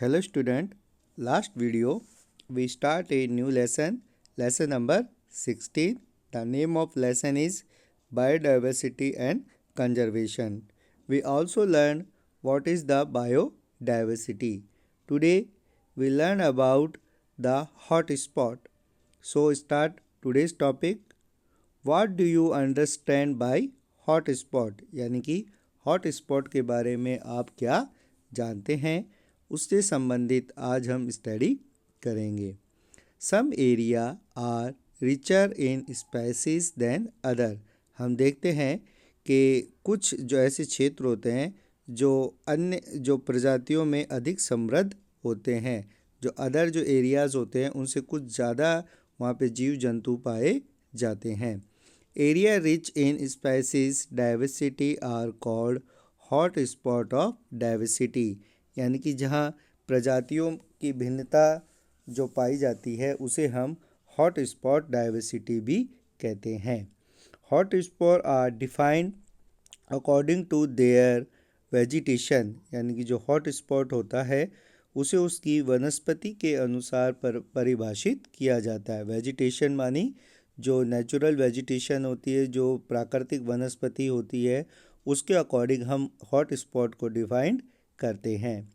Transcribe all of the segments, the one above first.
Hello student, last video we start a new lesson number 16. The name of lesson is Biodiversity and Conservation. We also learn what is the biodiversity. Today we learn about the hotspot. So start today's topic. What do you understand by hotspot? यानी कि hotspot के बारे में आप क्या जानते हैं, उससे संबंधित आज हम स्टडी करेंगे। Some area are richer in species than other. हम देखते हैं कि कुछ जो ऐसे क्षेत्र होते हैं जो प्रजातियों में अधिक समृद्ध होते हैं, जो अदर जो एरियाज़ होते हैं उनसे कुछ ज़्यादा वहाँ पे जीव जंतु पाए जाते हैं। Area rich in species diversity are called hot spot of diversity, यानी कि जहाँ प्रजातियों की भिन्नता जो पाई जाती है उसे हम हॉट स्पॉट डाइवर्सिटी भी कहते हैं। Hot spot are defined according to their vegetation, यानी कि जो हॉट स्पॉट होता है उसे उसकी वनस्पति के अनुसार परिभाषित किया जाता है। वेजिटेशन मानी जो नेचुरल वेजिटेशन होती है, जो प्राकृतिक वनस्पति होती है, उसके अकॉर्डिंग हम हॉट स्पॉट को डिफाइन करते हैं।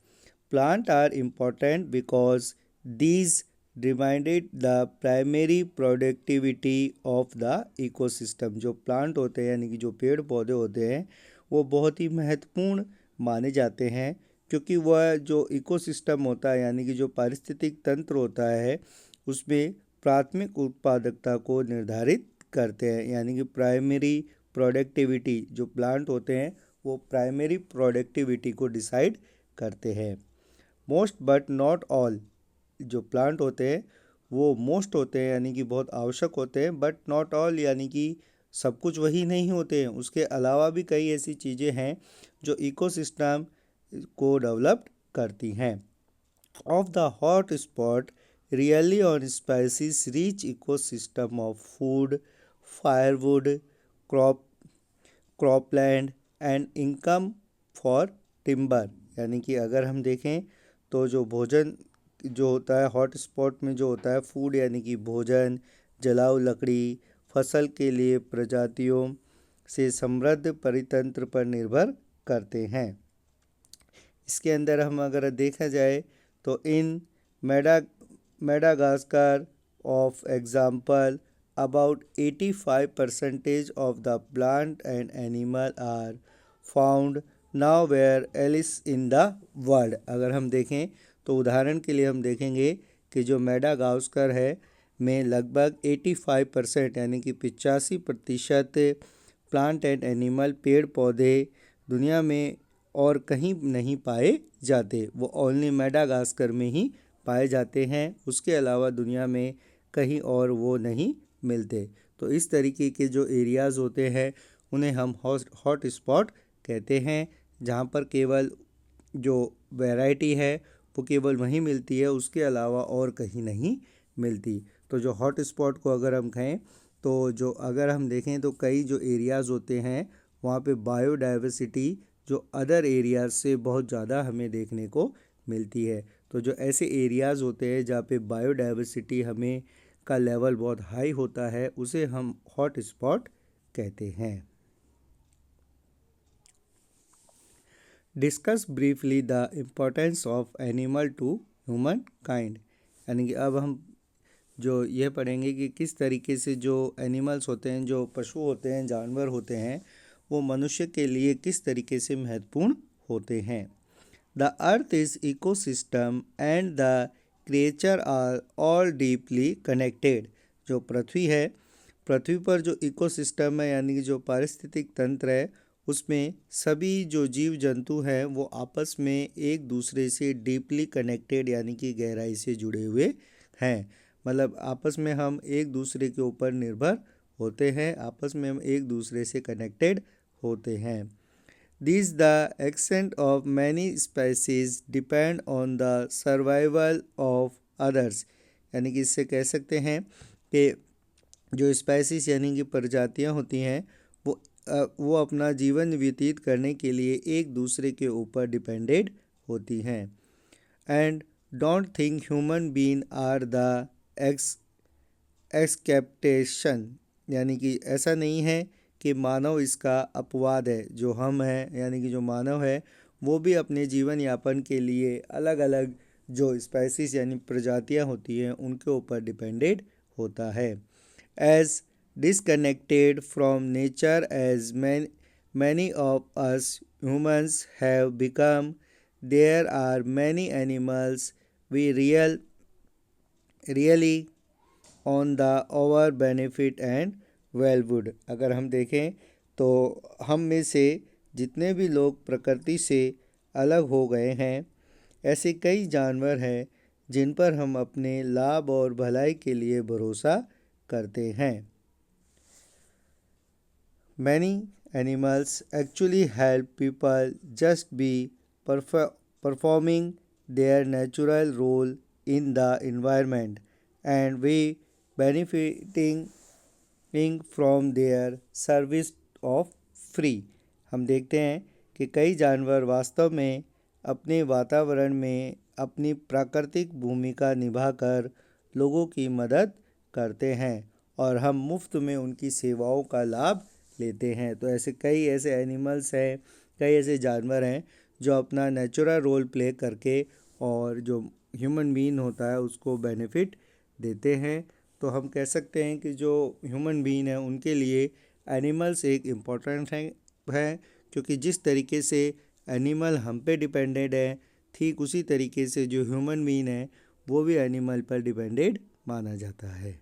Plant are important because these reminded the primary productivity of the ecosystem. जो प्लांट होते हैं यानी कि जो पेड़ पौधे होते हैं वो बहुत ही महत्वपूर्ण माने जाते हैं, क्योंकि वह जो इकोसिस्टम होता है यानी कि जो पारिस्थितिक तंत्र होता है उसमें प्राथमिक उत्पादकता को निर्धारित करते हैं। यानी कि प्राइमरी प्रोडक्टिविटी, जो प्लांट होते हैं वो प्राइमरी प्रोडक्टिविटी को डिसाइड करते हैं। मोस्ट बट नॉट ऑल, जो प्लांट होते हैं वो मोस्ट होते हैं यानी कि बहुत आवश्यक होते हैं, बट नॉट ऑल यानी कि सब कुछ वही नहीं होते हैं। उसके अलावा भी कई ऐसी चीज़ें हैं जो इकोसिस्टम को डेवलप करती हैं। Of the hot spot really on species rich ecosystem of food, firewood, cropland and income for timber. यानी कि अगर हम देखें तो जो भोजन जो होता है हॉट स्पॉट में जो होता है फूड, यानी कि भोजन, जलाऊ लकड़ी, फसल के लिए प्रजातियों से समृद्ध परितंत्र पर निर्भर करते हैं। इसके अंदर हम अगर देखा जाए तो in Madagascar of example about 85% of the plant and animal are found nowhere else in the world। अगर हम देखें तो उदाहरण के लिए हम देखेंगे कि जो मेडागास्कर है में लगभग 85% यानी कि 85% प्लांट एंड एनिमल पेड़ पौधे दुनिया में और कहीं नहीं पाए जाते, वो ओनली मेडागास्कर में ही पाए जाते हैं। उसके अलावा दुनिया में कहीं और वो नहीं मिलते। तो इस तरीके के जो एरियाज़ होते हैं उन्हें हम हॉट स्पॉट कहते हैं, जहाँ पर केवल जो वैरायटी है वो केवल वहीं मिलती है, उसके अलावा और कहीं नहीं मिलती। तो जो हॉट स्पॉट को अगर हम कहें तो जो अगर हम देखें तो कई जो एरियाज़ होते हैं वहाँ पे बायोडाइवर्सिटी जो अदर एरियाज़ से बहुत ज़्यादा हमें देखने को मिलती है। तो जो ऐसे एरियाज़ होते हैं जहाँ पे बायोडाइवर्सिटी हमें का लेवल बहुत हाई होता है उसे हम हॉट स्पॉट कहते हैं। Discuss briefly the importance of animal to humankind, यानी कि अब हम जो यह पढ़ेंगे कि किस तरीके से जो एनिमल्स होते हैं, जो पशु होते हैं, जानवर होते हैं, वो मनुष्य के लिए किस तरीके से महत्वपूर्ण होते हैं। The earth is ecosystem and the creature are all deeply connected. जो पृथ्वी है, पृथ्वी पर जो इकोसिस्टम है यानी कि जो पारिस्थितिक तंत्र है उसमें सभी जो जीव जंतु हैं वो आपस में एक दूसरे से डीपली कनेक्टेड यानी कि गहराई से जुड़े हुए हैं। मतलब आपस में हम एक दूसरे के ऊपर निर्भर होते हैं, आपस में हम एक दूसरे से कनेक्टेड होते हैं। These the extent of many species depend on the survival of others, यानी कि इससे कह सकते हैं कि जो स्पेसीज यानी कि प्रजातियां होती हैं वो अपना जीवन व्यतीत करने के लिए एक दूसरे के ऊपर डिपेंडेड होती हैं। and don't think human being are the एक्सकेप्टेशन, यानी कि ऐसा नहीं है कि मानव इसका अपवाद है। जो हम हैं यानी कि जो मानव है वो भी अपने जीवन यापन के लिए अलग अलग जो स्पेसीज यानी प्रजातियां होती हैं उनके ऊपर डिपेंडेड होता है। As disconnected from nature as many of us humans have become, there are many animals we really on the over benefit and वेलवुड। अगर हम देखें तो हम में से जितने भी लोग प्रकृति से अलग हो गए हैं, ऐसे कई जानवर हैं जिन पर हम अपने लाभ और भलाई के लिए भरोसा करते हैं। Many animals actually help people just be performing their natural role in the environment and we benefiting from their service of free। हम देखते हैं कि कई जानवर वास्तव में अपने वातावरण में अपनी प्राकृतिक भूमिका निभाकर लोगों की मदद करते हैं और हम मुफ्त में उनकी सेवाओं का लाभ लेते हैं। तो ऐसे कई ऐसे एनिमल्स हैं, कई ऐसे जानवर हैं जो अपना नेचुरल रोल प्ले करके और जो ह्यूमन बीइंग होता है उसको बेनिफिट देते हैं। तो हम कह सकते हैं कि जो ह्यूमन बीइंग है उनके लिए एनिमल्स एक इम्पॉर्टेंट है, क्योंकि जिस तरीके से एनिमल हम पे डिपेंडेड है, ठीक उसी तरीके से जो ह्यूमन बीइंग है वो भी एनिमल पर डिपेंडेड माना जाता है।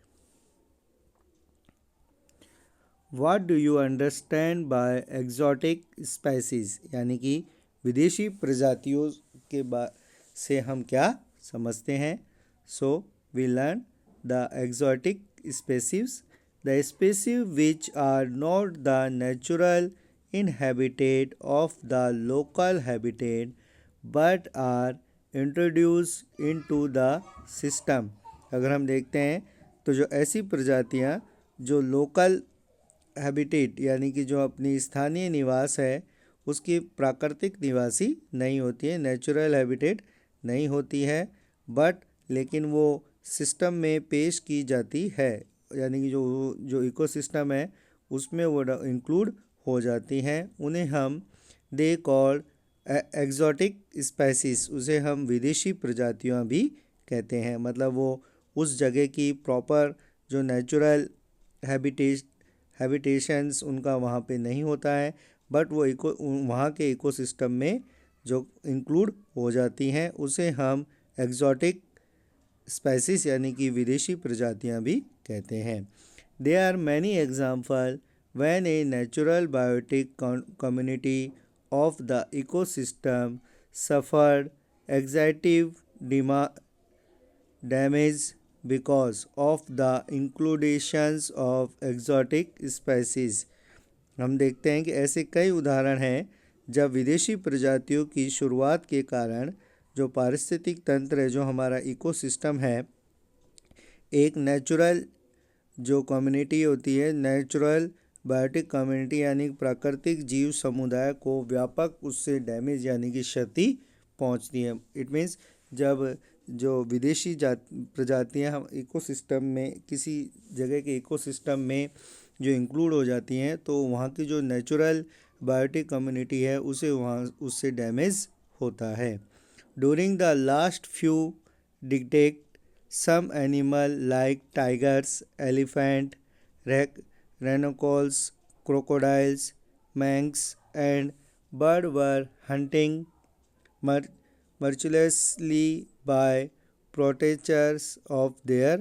What do you understand by exotic species, यानी कि विदेशी प्रजातियों के से हम क्या समझते हैं। So we learn the exotic species, the species which are not the natural inhabitant of the local habitat but are introduced into the system। अगर हम देखते हैं तो जो ऐसी प्रजातियां जो लोकल हैबिटेट यानी कि जो अपनी स्थानीय निवास है उसकी प्राकृतिक निवासी नहीं होती है, नेचुरल हैबिटेट नहीं होती है, बट लेकिन वो सिस्टम में पेश की जाती है, यानी कि जो इकोसिस्टम है उसमें वो इंक्लूड हो जाती हैं। उन्हें हम दे कॉल्ड एक्जॉटिक स्पेसीज, उसे हम विदेशी प्रजातियां भी कहते हैं। मतलब वो उस जगह की प्रॉपर जो नेचुरल हैबिटेशंस उनका वहाँ पे नहीं होता है, बट वो वहाँ के इकोसिस्टम में जो इंक्लूड हो जाती हैं उसे हम एक्जॉटिक स्पेसीज यानी कि विदेशी प्रजातियां भी कहते हैं। They are many example when a natural biotic community of the ecosystem suffered extensive damage because of the inclusions of exotic species। हम देखते हैं कि ऐसे कई उदाहरण हैं जब विदेशी प्रजातियों की शुरुआत के कारण जो पारिस्थितिक तंत्र है, जो हमारा इकोसिस्टम है, एक नेचुरल जो कम्युनिटी होती है, नेचुरल बायोटिक कम्युनिटी यानी प्राकृतिक जीव समुदाय को व्यापक उससे डैमेज यानी कि क्षति पहुंचती है। इट मीन्स जब जो विदेशी प्रजातियां हम इकोसिस्टम में किसी जगह के इकोसिस्टम में जो इंक्लूड हो जाती हैं तो वहाँ की जो नेचुरल बायोटिक कम्युनिटी है उसे वहाँ उससे डैमेज होता है। During the last few decade some animal like tigers, elephant, rhinos, crocodiles, minks and bird were hunting mercilessly by protectors of their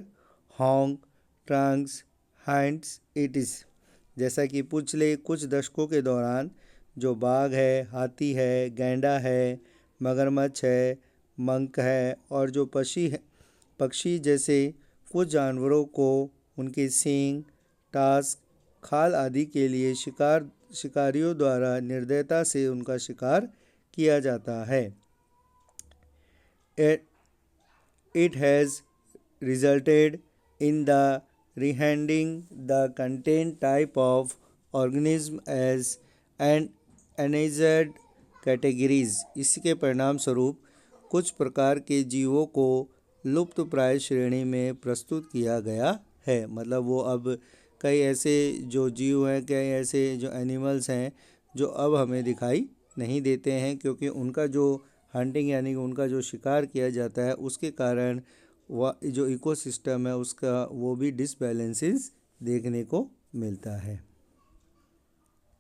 honk, trunks, hinds इटिस। जैसा कि पिछले कुछ दशकों के दौरान जो बाघ है, हाथी है, गैंडा है, मगरमच्छ है, मंक है और जो पक्षी जैसे कुछ जानवरों को उनके सींग, टास्क, खाल आदि के लिए शिकारियों द्वारा निर्दयता से उनका शिकार किया जाता है। It has resulted in the rehanding the content type of organism as endangered categories। इसके परिणाम स्वरूप कुछ प्रकार के जीवों को लुप्तप्राय श्रेणी में प्रस्तुत किया गया है। मतलब वो अब कई ऐसे जो जीव हैं, कई ऐसे जो एनिमल्स हैं जो अब हमें दिखाई नहीं देते हैं, क्योंकि उनका जो हंटिंग यानी कि उनका जो शिकार किया जाता है उसके कारण वह जो इकोसिस्टम है उसका वो भी डिसबैलेंसेस देखने को मिलता है।